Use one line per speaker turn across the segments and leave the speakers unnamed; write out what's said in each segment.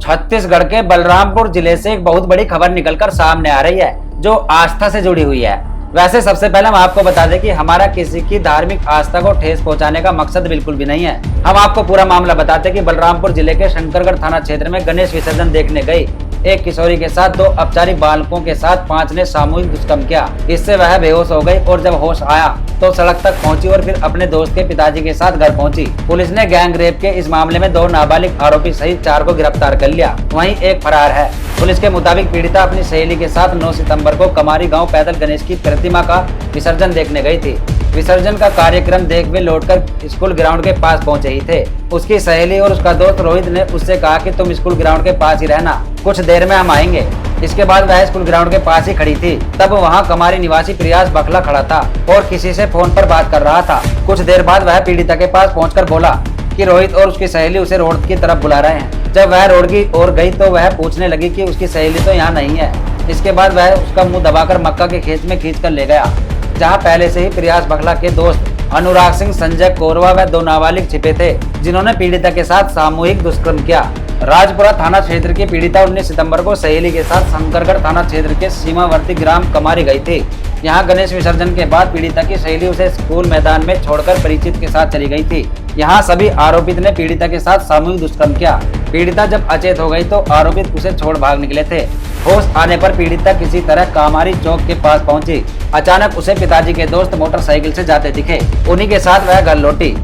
छत्तीसगढ़ के बलरामपुर जिले से एक बहुत बड़ी खबर निकलकर सामने आ रही है जो आस्था से जुड़ी हुई है। वैसे सबसे पहले हम आपको बता दें कि हमारा किसी की धार्मिक आस्था को ठेस पहुंचाने का मकसद बिल्कुल भी नहीं है। हम आपको पूरा मामला बताते कि बलरामपुर जिले के शंकरगढ़ थाना क्षेत्र में गणेश विसर्जन देखने गई एक किशोरी के साथ 2 अपचारिक बालकों के साथ 5 ने सामूहिक दुष्कर्म किया। इससे वह बेहोश हो गई और जब होश आया तो सड़क तक पहुंची और फिर अपने दोस्त के पिताजी के साथ घर पहुंची। पुलिस ने गैंग रेप के इस मामले में 2 नाबालिग आरोपी सहित 4 को गिरफ्तार कर लिया, वहीं एक फरार है। पुलिस के मुताबिक पीड़िता अपनी सहेली के साथ 9 सितंबर को कमारी गांव पैदल गणेश की प्रतिमा का विसर्जन देखने गई थी। विसर्जन का कार्यक्रम देख वे लौटकर स्कूल ग्राउंड के पास पहुंचे ही थे। उसकी सहेली और उसका दोस्त रोहित ने उससे कहा कि तुम स्कूल ग्राउंड के पास ही रहना, कुछ देर में हम आएंगे। इसके बाद वह स्कूल ग्राउंड के पास ही खड़ी थी। तब वहां कमारी निवासी प्रियास बखला खड़ा था और किसी से फोन पर बात कर रहा था। कुछ देर बाद वह पीड़िता के पास पहुंचकर बोला कि रोहित और उसकी सहेली उसे रोड की तरफ बुला रहे हैं। जब वह रोड की ओर गई तो वह पूछने लगी कि उसकी सहेली तो यहाँ नहीं है। इसके बाद वह उसका मुंह दबाकर मक्का के खेत में खींच कर ले गया, जहाँ पहले से ही प्रियास बखला के दोस्त अनुराग सिंह, संजय कोरवा व 2 नाबालिग छिपे थे जिन्होंने पीड़िता के साथ सामूहिक दुष्कर्म किया। राजपुरा थाना क्षेत्र की पीड़िता 19 सितंबर को सहेली के साथ शंकरगढ़ थाना क्षेत्र के सीमावर्ती ग्राम कमारी गई थी। यहाँ गणेश विसर्जन के बाद पीड़िता की सहेली उसे स्कूल मैदान में छोड़कर परिचित के साथ चली गई थी। यहाँ सभी आरोपित ने पीड़िता के साथ सामूहिक दुष्कर्म किया। पीड़िता जब अचेत हो गई तो आरोपित उसे छोड़ भाग निकले थे। होश आने पर पीड़िता किसी तरह कामारी चौक के पास पहुंची। अचानक उसे पिताजी के दोस्त मोटरसाइकिल से जाते दिखे, उन्हीं के साथ वह घर लौटी।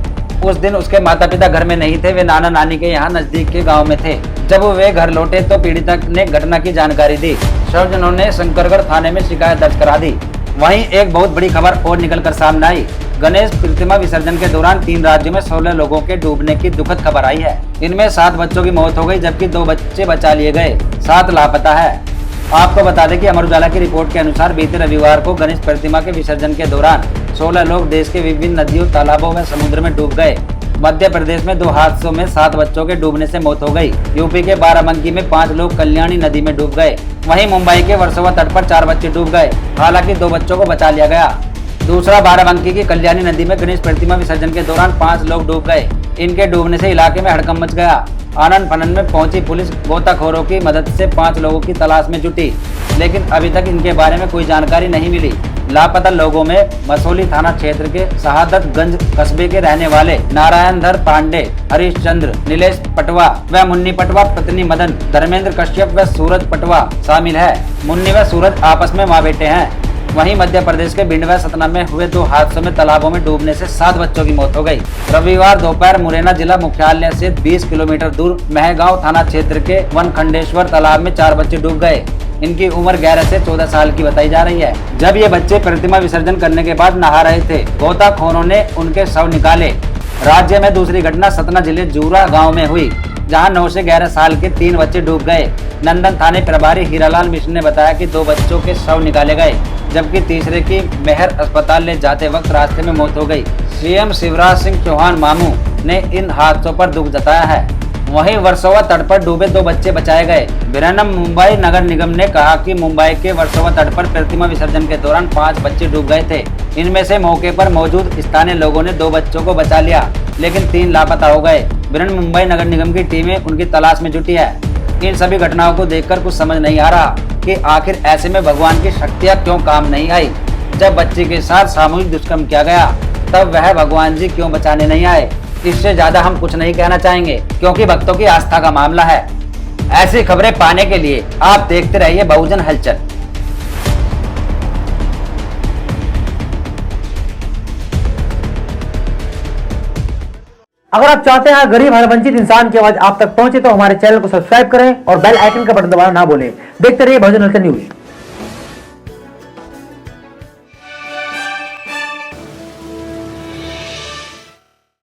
उस दिन उसके माता पिता घर में नहीं थे, वे नाना नानी के यहाँ नजदीक के गांव में थे। जब वे घर लौटे तो पीड़िता ने घटना की जानकारी दी। स्वजनों ने शंकरगढ़ थाने में शिकायत दर्ज करा दी। वहीं एक बहुत बड़ी खबर और निकल कर सामने आई। गणेश प्रतिमा विसर्जन के दौरान 3 राज्यों में 16 लोगों के डूबने की दुखद खबर आई है। इनमें 7 बच्चों की मौत हो गई जबकि 2 बच्चे बचा लिए गए, 7 लापता है। आपको बता दें कि अमर उजाला की रिपोर्ट के अनुसार बीते रविवार को गणेश प्रतिमा के विसर्जन के दौरान 16 लोग देश के विभिन्न नदियों, तालाबों व समुद्र में डूब गए। मध्य प्रदेश में 2 हादसों में 7 बच्चों के डूबने से मौत हो गई। यूपी के बाराबंकी में 5 लोग कल्याणी नदी में डूब गए। वहीं मुंबई के वर्सोवा तट पर 4 बच्चे डूब गए, हालांकि 2 बच्चों को बचा लिया गया। दूसरा बाराबंकी की कल्याणी नदी में गणेश प्रतिमा विसर्जन के दौरान 5 लोग डूब गए। इनके डूबने से इलाके में हड़कंप मच गया। आनंद फनन में पहुंची पुलिस गोताखोरों की मदद से 5 लोगों की तलाश में जुटी, लेकिन अभी तक इनके बारे में कोई जानकारी नहीं मिली। लापता लोगों में मसौली थाना क्षेत्र के शहादतगंज कस्बे के रहने वाले नारायणधर पांडे, हरीश चंद्र, नीलेश पटवा व मुन्नी पटवा, पत्नी मदन, धर्मेंद्र कश्यप व सूरज पटवा शामिल है। मुन्नी व सूरज आपस में माँ बेटे हैं। वहीं मध्य प्रदेश के भिंड व सतना में हुए 2 हादसों में तालाबों में डूबने से 7 बच्चों की मौत हो गई। रविवार दोपहर मुरैना जिला मुख्यालय से 20 किलोमीटर दूर महगांव थाना क्षेत्र के वनखंडेश्वर तालाब में 4 बच्चे डूब गए। इनकी उम्र 11 से 14 साल की बताई जा रही है। जब ये बच्चे प्रतिमा विसर्जन करने के बाद नहा रहे थे, गोताखोरों ने उनके शव निकाले। राज्य में दूसरी घटना सतना जिले जूरा गाँव में हुई, जहां 9 से 11 साल के 3 बच्चे डूब गए। नंदन थाने प्रभारी हीरालाल मिश्र ने बताया कि 2 बच्चों के शव निकाले गए, जबकि तीसरे की मेहर अस्पताल ले जाते वक्त रास्ते में मौत हो गई। सीएम शिवराज सिंह चौहान मामू ने इन हादसों पर दुख जताया है। वहीं वर्सोवा तट पर डूबे 2 बच्चे बचाए गए। बिरनम मुंबई नगर निगम ने कहा कि मुंबई के वर्सोवा तट पर प्रतिमा विसर्जन के दौरान 5 बच्चे डूब गए थे। इनमें से मौके पर मौजूद स्थानीय लोगों ने 2 बच्चों को बचा लिया, लेकिन 3 लापता हो गए। बिरन मुंबई नगर निगम की टीमें उनकी तलाश में जुटी है। इन सभी घटनाओं को देखकर कुछ समझ नहीं आ रहा कि आखिर ऐसे में भगवान की शक्तियाँ क्यों काम नहीं आई। जब बच्चे के साथ सामूहिक दुष्कर्म किया गया तब वह भगवान जी क्यों बचाने नहीं आए। इससे ज्यादा हम कुछ नहीं कहना चाहेंगे, क्योंकि भक्तों की आस्था का मामला है। ऐसी खबरें पाने के लिए आप देखते रहिए बहुजन हलचल।
अगर आप चाहते हैं गरीब हर वंचित इंसान की आवाज आप तक पहुंचे तो हमारे चैनल को सब्सक्राइब करें और बेल आइकन का बटन दबाना ना भूलें। देखते रहिए बहुजन हलचल न्यूज।